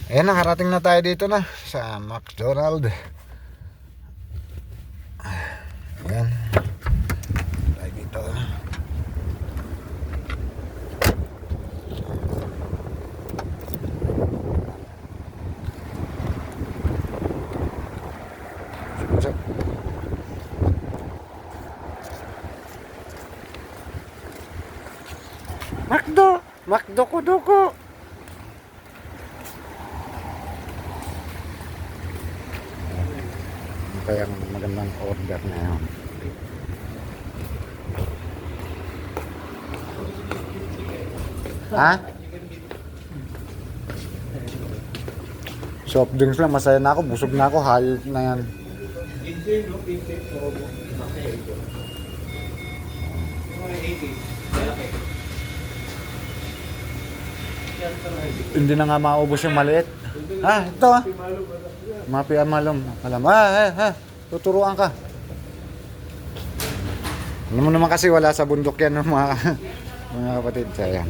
Ayan, nakarating na tayo dito na sa McDonald. Ayan. Tayo dito. Macdo! Macdo ko duko! Kaya magandang order na yun. Ha? Soft drinks lang, masaya na ako, busog na ako, hayop na yan. Hindi na nga maubos yung maliit. Ah, ito ah. Mapi amalom. Alam. Tuturuan ka. Ano mo naman kasi wala sa bundok yan ng mga kapatid. Sayang.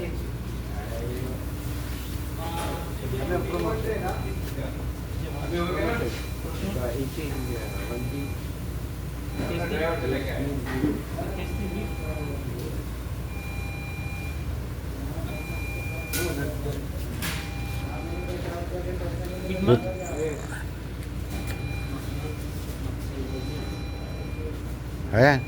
Ayan.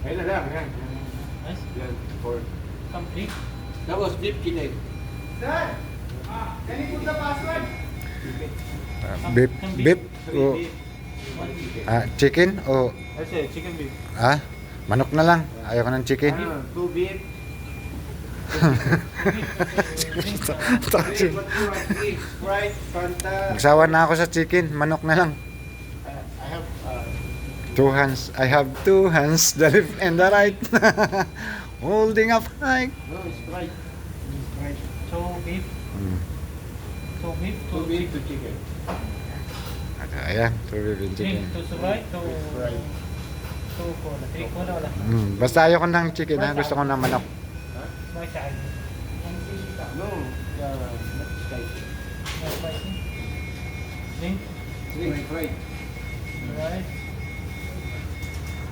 Ayun na lang, yan. Nice. Yan, for... Complete. Tapos, deep kinig. Beef o chicken o Kasi, chicken beef. manok na lang. Ayaw ko ng chicken. Two beef. Sprite, Fanta. Magsawa na ako sa chicken. Manok na lang. I have... Two hands. I have two hands, the left and the right. Holding up high. no, Sprite. Sprite. So beef. So beef. Two beef, two chicken. Ayan, two beef and chicken. To Sprite. To Sprite. cola. Three cola wala. Basta ayaw ko ng chicken ha. Gusto ko ng manok. May side. No, not spicy. No spicy. Drink. Sprite. Right.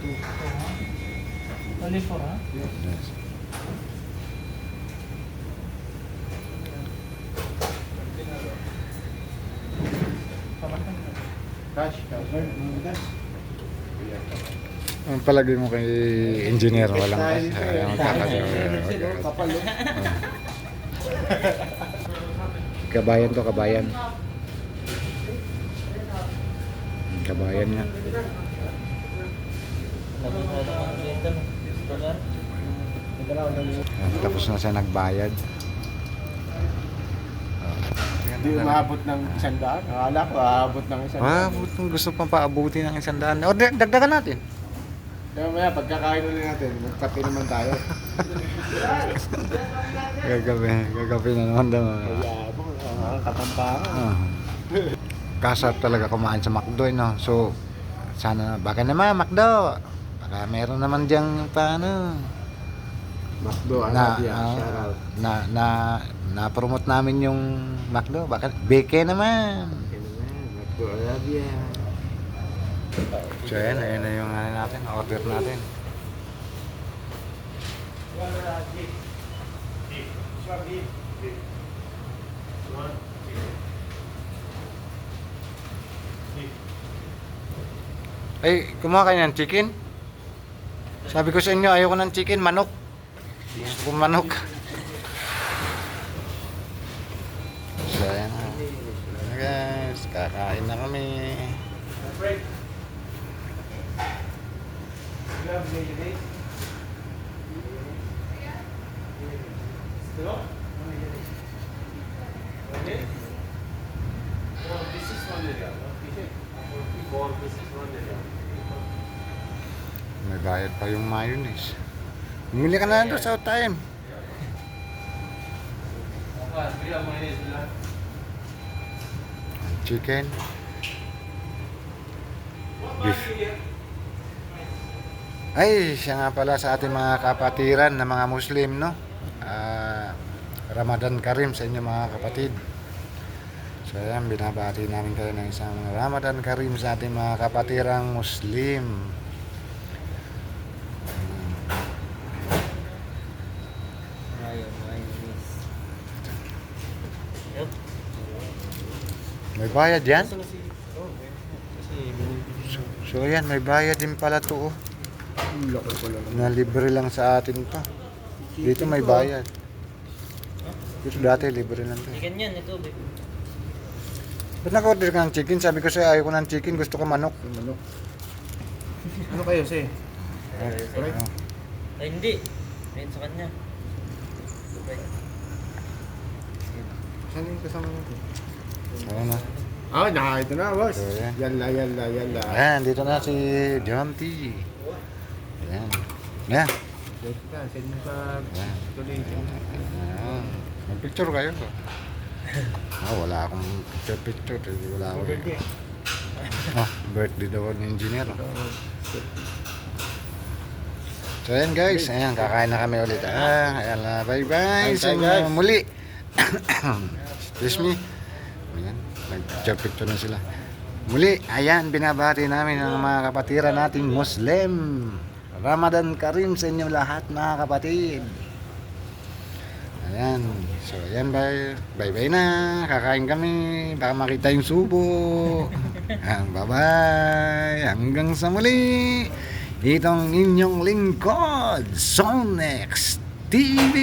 Two, huh? Only four, huh? Yes. Cash, cash. Ang palagay mo kay engineer, walang Kapalo. kabayan to, kabayan. Kabayan nga. Tapos na siya nagbayad. Hindi umabot ng 100. Akala ko aabot ng 100. Gusto pang paabuti ng 100. O, dagdagan natin. Kaya maya, pagkakain ulit natin, magkape naman tayo. Gagabi na naman daw. Kaya po, katampangan. Kasarap talaga kumain sa McDo, no? So, sana, baka naman McDo. Baka meron naman diyang paano. McDo, na-promote namin yung McDo. Baka beke naman. McDo, Arabia. So, ayan na yung natin, order natin. Ay, kumuha kayo ng chicken? Sabi ko sa inyo, ayoko ng chicken, manok. Gusto ko manok. So, ayan na. Guys, kakain na kami. May bayad pa yung mayonnaise. Bumili ka na doon sa time. Chicken. Beef. Ay, siya nga pala sa ating mga kapatiran na mga Muslim, no? Ramadan Karim sa inyo mga kapatid. So ayan, binabati namin kayo ng isang Ramadan Karim sa ating mga kapatirang Muslim. May bayad yan? So ayan, may bayad din pala to, oh. Laki pala naman. Na libre lang sa atin to. Dito may bayad. Dito dati libre lang to. Chicken yan, ito. Ba't naka-order ka ng chicken? Sabi ko sa'yo, ayaw ko ng chicken, gusto ko manok. Manok. Ano kayo, Sir? Alright. Ay, hindi. Ayun sa kanya. Saan yung kasama natin? Ayan na. Ah, ito na, boss. So, yan. Yalla. Ayan, dito na si John T. Ayan. Ayan. Send mo sa Ayan. donation. Ayan. Mag-picture kayo. Wala akong picture. Wala akong... Birthday. Birthday daw ng engineer. So ayan guys, ayan, kakain na kami ulit. Ayan na, bye-bye. Bye, Sa guys. muli. Excuse me. Ayan, nag-picture na sila. Muli, ayan, binabati namin ang mga kapatiran nating Muslim. Ramadan Karim sa inyo lahat mga kapatid. Ayan, so ayan, bye-bye na. Kakain kami, baka makita yung subo. Ayan, bye-bye. Hanggang sa muli. Itong inyong lingkod, Zonex TV.